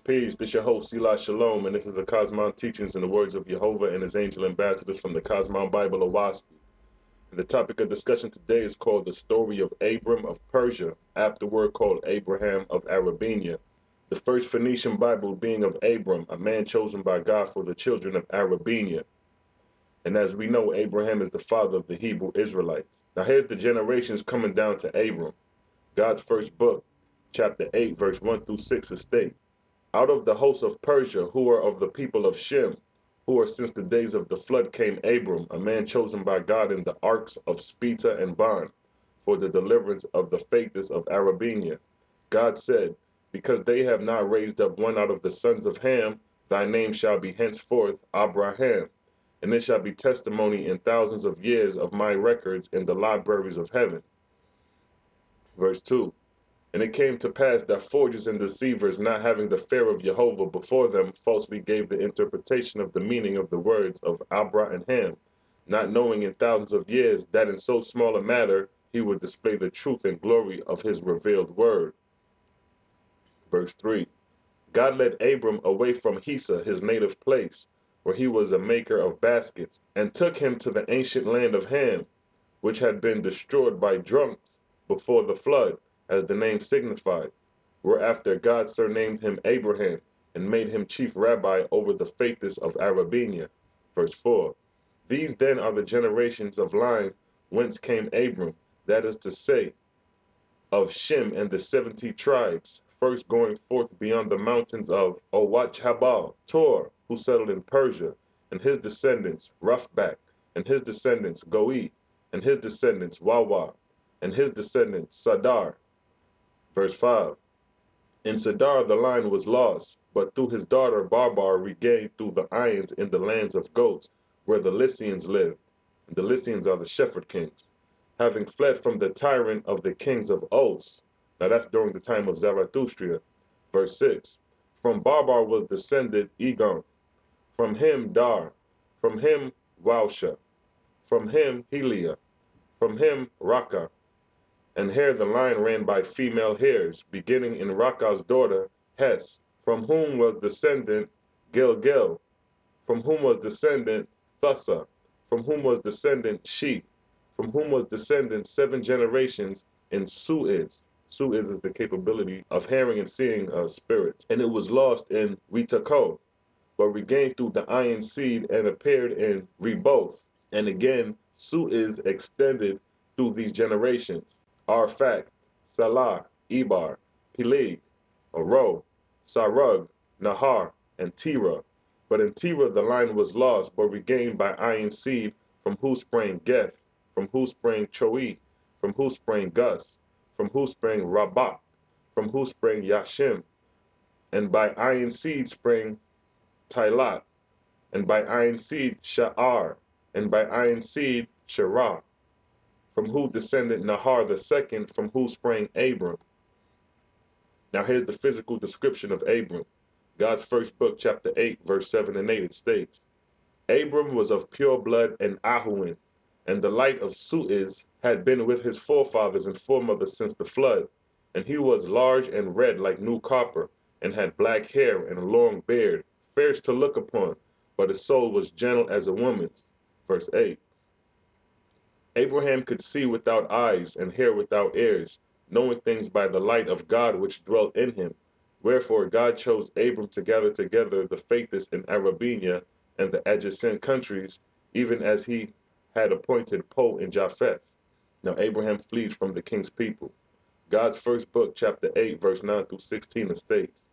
peace. This your host, Selah Shalom, and this is the Cosmon Teachings in the words of Jehovah and his angel ambassadors from the Cosmon Bible of Waspi. And the topic of discussion today is called the story of Abram of Persia, afterward called Abraham of Arabinia. The first Phoenician Bible being of Abram, a man chosen by God for the children of Arabinia. And as we know, Abraham is the father of the Hebrew Israelites. Now here's the generations coming down to Abram. God's first book, chapter 8, verse 1 through 6 estate. Out of the host of Persia, who are of the people of Shem, who are since the days of the flood, came Abram, a man chosen by God in the arks of SPETA and Bond, for the deliverance of the faithless of Arabinia. God said, because they have not raised up one out of the sons of Ham, thy name shall be henceforth Abraham, and it shall be testimony in thousands of years of my records in the libraries of heaven. Verse 2. And it came to pass that forgers and deceivers, not having the fear of Jehovah before them, falsely gave the interpretation of the meaning of the words of Abra and Ham, not knowing in thousands of years that in so small a matter he would display the truth and glory of his revealed word. Verse 3. God led Abram away from Hesah, his native place, where he was a maker of baskets, and took him to the ancient land of Ham, which had been destroyed by drunks before the flood, as the name signified, whereafter God surnamed him Abraham, and made him chief rabbi over the faithless of Arabinia. Verse 4. These then are the generations of line whence came Abram, that is to say, of Shem and the 70 tribes, first going forth beyond the mountains of Owach-Habal, Tor, who settled in Persia, and his descendants Roughback, and his descendants Goi, and his descendants Wawa, and his descendants Sadar. Verse 5. In Sadar the line was lost, but through his daughter Barbar regained through the Ions in the lands of goats, where the Lycians lived. And the Lycians are the shepherd kings, having fled from the tyrant of the kings of Os. Now that's during the time of Zarathustra. Verse 6. From Barbar was descended Egon, from him Dar, from him Wausha, from him Helia, from him Raka. And here the line ran by female heirs, beginning in Raka's daughter, Hes, from whom was descendant Gilgil, from whom was descendant Thusa, from whom was descendant She, from whom was descendant 7 generations in Suiz. Suiz is the capability of hearing and seeing spirits. And it was lost in Ritako, but regained through the Iron seed and appeared in Reboth. And again, Suiz extended through these generations. Arphaxad, Salah, Ebar, Peleg, Aro, Sarug, Nahar, and Terah. But in Terah the line was lost, but regained by Iron seed, from whose sprang Geth, from whose sprang Choi, from whose sprang Gus, from whose sprang Rabak, from whose sprang Yashim, and by Iron seed sprang Tailat, and by Iron seed Sha'ar, and by Iron seed Shirah, from who descended Nahar the second, from who sprang Abram. Now here's the physical description of Abram. God's first book, chapter 8, verse 7 and 8, it states, Abram was of pure blood and Ahuin, and the light of Suiz had been with his forefathers and foremothers since the flood, and he was large and red like new copper, and had black hair and a long beard, fierce to look upon, but his soul was gentle as a woman's. Verse 8. Abraham could see without eyes and hear without ears, knowing things by the light of God which dwelt in him. Wherefore God chose Abram to gather together the faithless in Arabinia and the adjacent countries, even as he had appointed Poe in Japheth. Now Abraham flees from the king's people. God's first book, chapter 8, verse 9 through 16, states,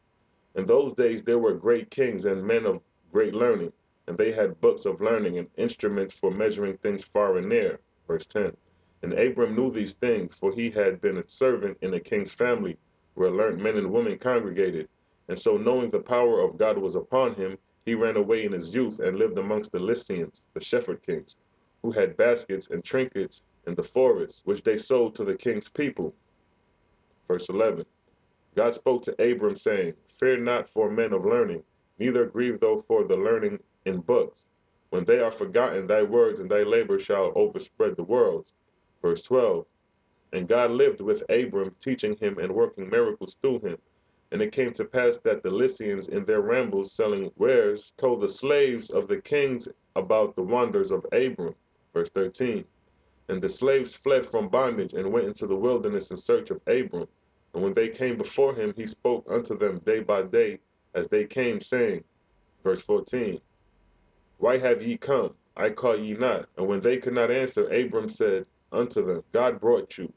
in those days there were great kings and men of great learning, and they had books of learning and instruments for measuring things far and near. Verse 10. And Abram knew these things, for he had been a servant in a king's family, where learned men and women congregated. And so knowing the power of God was upon him, he ran away in his youth and lived amongst the Lycians, the shepherd kings, who had baskets and trinkets in the forest, which they sold to the king's people. Verse 11. God spoke to Abram, saying, Fear not for men of learning, neither grieve thou for the learning in books. When they are forgotten, thy words and thy labor shall overspread the worlds. Verse 12. And God lived with Abram, teaching him and working miracles through him, And it came to pass that the Lycians in their rambles selling wares told the slaves of the kings about the wonders of Abram. Verse 13. And the slaves fled from bondage and went into the wilderness in search of Abram. And when they came before him, he spoke unto them day by day as they came, saying, verse 14, Why have ye come? I call ye not. And when they could not answer, Abram said unto them, God brought you.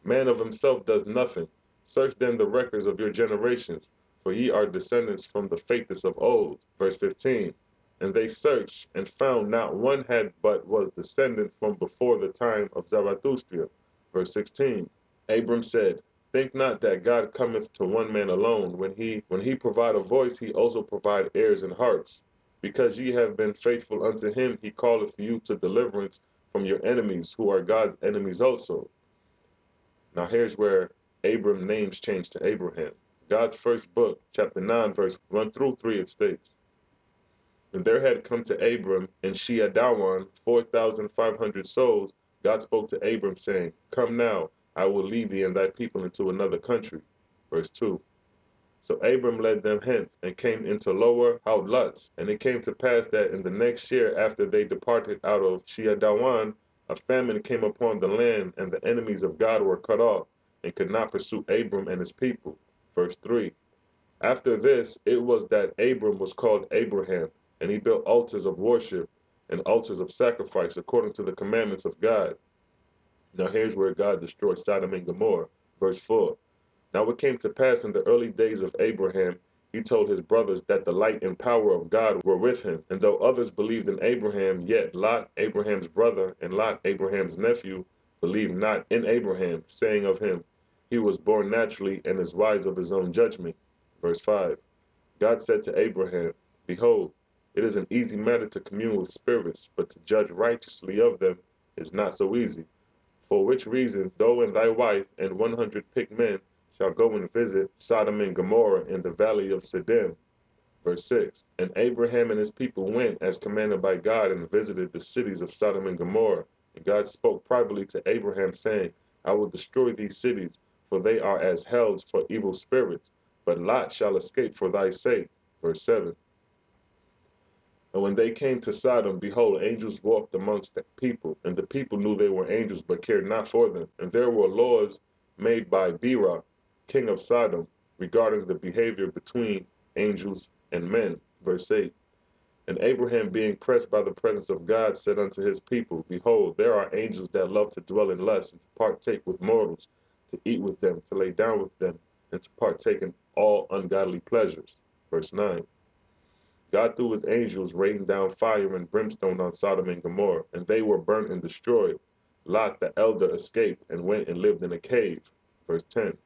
Man of himself does nothing. Search then the records of your generations, for ye are descendants from the faithless of old. Verse 15. And they searched, and found not one head but was descendant from before the time of Zarathustra. Verse 16. Abram said, Think not that God cometh to one man alone. When he provide a voice, he also provide ears and hearts. Because ye have been faithful unto him, he calleth you to deliverance from your enemies, who are God's enemies also. Now here's where Abram's name's changed to Abraham. God's first book, chapter 9, verse 1 through 3, it states, And there had come to Abram in Sheadawan 4,500 souls. God spoke to Abram, saying, Come now, I will lead thee and thy people into another country. Verse 2. So Abram led them hence, and came into Lower Haulatz. And it came to pass that in the next year after they departed out of Sheadawan, a famine came upon the land, and the enemies of God were cut off, and could not pursue Abram and his people. Verse 3. After this, it was that Abram was called Abraham, and he built altars of worship and altars of sacrifice according to the commandments of God. Now here's where God destroyed Sodom and Gomorrah. Verse 4. Now it came to pass in the early days of Abraham, he told his brothers that the light and power of God were with him. And though others believed in Abraham, yet Lot, Abraham's brother, and Lot, Abraham's nephew, believed not in Abraham, saying of him, He was born naturally and is wise of his own judgment. Verse 5. God said to Abraham, Behold, it is an easy matter to commune with spirits, but to judge righteously of them is not so easy. For which reason, thou and thy wife and 100 picked men shall go and visit Sodom and Gomorrah in the valley of Sodom. Verse 6. And Abraham and his people went as commanded by God and visited the cities of Sodom and Gomorrah. And God spoke privately to Abraham, saying, I will destroy these cities, for they are as hells for evil spirits, but Lot shall escape for thy sake. Verse 7. And when they came to Sodom, behold, angels walked amongst the people, and the people knew they were angels, but cared not for them. And there were laws made by Bera, king of Sodom, regarding the behavior between angels and men. Verse 8. And Abraham, being pressed by the presence of God, said unto his people, Behold, there are angels that love to dwell in lust, and to partake with mortals, to eat with them, to lay down with them, and to partake in all ungodly pleasures. Verse 9. God through his angels rained down fire and brimstone on Sodom and Gomorrah, and they were burnt and destroyed. Lot the elder escaped and went and lived in a cave. Verse 10.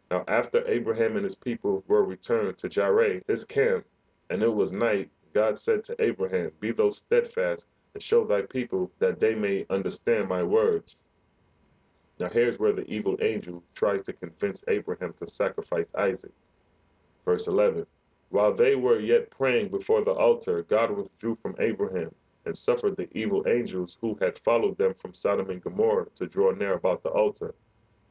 Now after Abraham and his people were returned to Jireh, his camp, and it was night, God said to Abraham, Be thou steadfast, and show thy people that they may understand my words. Now here's where the evil angel tries to convince Abraham to sacrifice Isaac. Verse 11. While they were yet praying before the altar, God withdrew from Abraham, and suffered the evil angels who had followed them from Sodom and Gomorrah to draw near about the altar.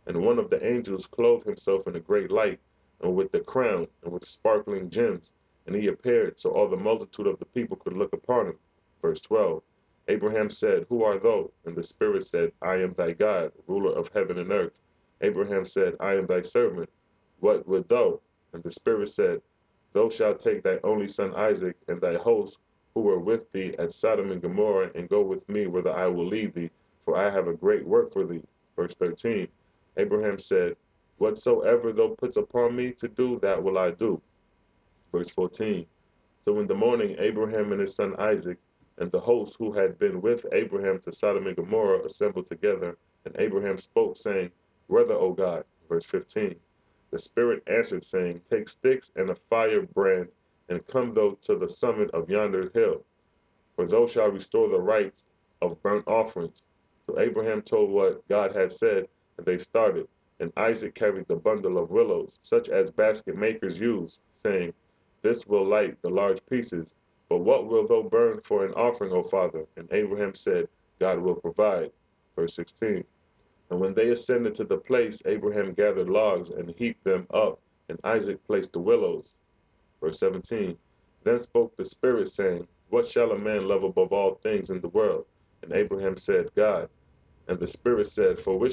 And one of the angels clothed himself in a great light, and with the crown, and with sparkling gems, and he appeared, so all the multitude of the people could look upon him. Verse 12. Abraham said, Who art thou? And the Spirit said, I am thy God, ruler of heaven and earth. Abraham said, I am thy servant. What wilt thou? And the Spirit said, Thou shalt take thy only son Isaac, and thy host, who were with thee at Sodom and Gomorrah, and go with me whither I will lead thee, for I have a great work for thee. Verse 13. Abraham said, Whatsoever thou puts upon me to do, that will I do. Verse 14. So in the morning Abraham and his son Isaac, and the host who had been with Abraham to Sodom and Gomorrah, assembled together, and Abraham spoke, saying, Whither, O God? Verse 15. The Spirit answered, saying, Take sticks and a firebrand, and come thou to the summit of yonder hill, for thou shalt restore the rights of burnt offerings. So Abraham told what God had said, and they started. And Isaac carried the bundle of willows, such as basket makers use, saying, This will light the large pieces. But what wilt thou burn for an offering, O Father? And Abraham said, God will provide. Verse 16. And when they ascended to the place, Abraham gathered logs and heaped them up and Isaac placed the willows. Verse 17. Then spoke the Spirit, saying, What shall a man love above all things in the world? And Abraham said, God. And the Spirit said, For which